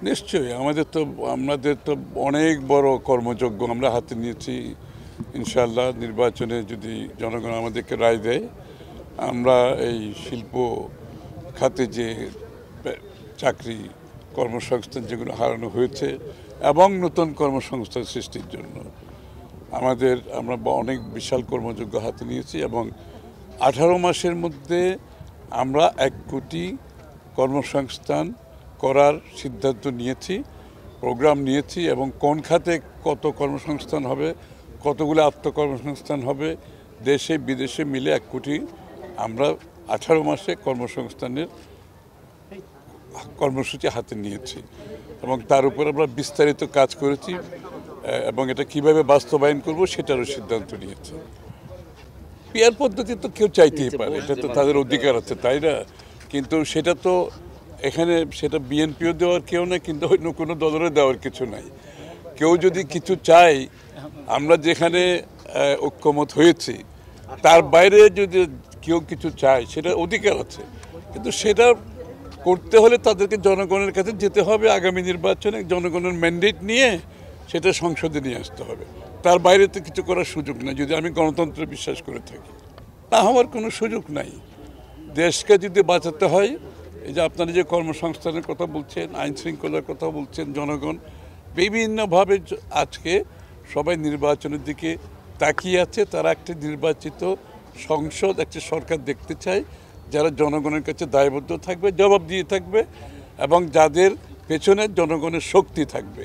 নিশ্চয়ই আমাদের তো অনেক বড় কর্মযজ্ঞ আমরা হাতে নিয়েছি। ইনশাআল্লাহ নির্বাচনে যদি জনগণ আমাদেরকে রায় দেয়, আমরা এই শিল্প খাতে যে চাকরি কর্মসংস্থান যেগুলো হারানো হয়েছে এবং নতুন কর্মসংস্থান সৃষ্টির জন্য আমরা অনেক বিশাল কর্মযজ্ঞ হাতে নিয়েছি এবং 18 মাসের মধ্যে আমরা 1 কোটি কর্মসংস্থান করার সিদ্ধান্ত নিয়েছি, প্রোগ্রাম নিয়েছি এবং কোন খাতে কত কর্মসংস্থান হবে, কতগুলো আত্মকর্মসংস্থান হবে, দেশে বিদেশে মিলে 1 কোটি আমরা 18 মাসে কর্মসংস্থানের কর্মসূচি হাতে নিয়েছি এবং তার উপর আমরা বিস্তারিত কাজ করেছি এবং এটা কিভাবে বাস্তবায়ন করব সেটারও সিদ্ধান্ত নিয়েছি। পিয়ার পদ্ধতি তো কেউ চাইতেই পারে, এটা তো তাদের অধিকার আছে, তাই না? কিন্তু সেটা তো এখানে সেটা বিএনপিও দেওয়ার কেউ না, কিন্তু অন্য কোনো দলেরও দেওয়ার কিছু নাই। কেউ যদি কিছু চায়, আমরা যেখানে ঐক্যমত হয়েছি তার বাইরে যদি কেউ কিছু চায় সেটা অধিকার আছে, কিন্তু সেটা করতে হলে তাদেরকে জনগণের কাছে যেতে হবে, আগামী নির্বাচনে জনগণের ম্যান্ডেট নিয়ে সেটা সংসদে নিয়ে আসতে হবে। তার বাইরে তো কিছু করার সুযোগ নাই যদি আমি গণতন্ত্রে বিশ্বাস করে থাকি। না হওয়ার কোনো সুযোগ নাই। দেশকে যদি বাঁচাতে হয়, এই যে আপনারা যে কর্মসংস্থানের কথা বলছেন, আইন শৃঙ্খলার কথা বলছেন, জনগণ বিভিন্নভাবে আজকে সবাই নির্বাচনের দিকে তাকিয়ে আছে। তারা একটি নির্বাচিত সংসদ, একটি সরকার দেখতে চায় যারা জনগণের কাছে দায়বদ্ধ থাকবে, জবাব দিয়ে থাকবে এবং যাদের পেছনে জনগণের শক্তি থাকবে।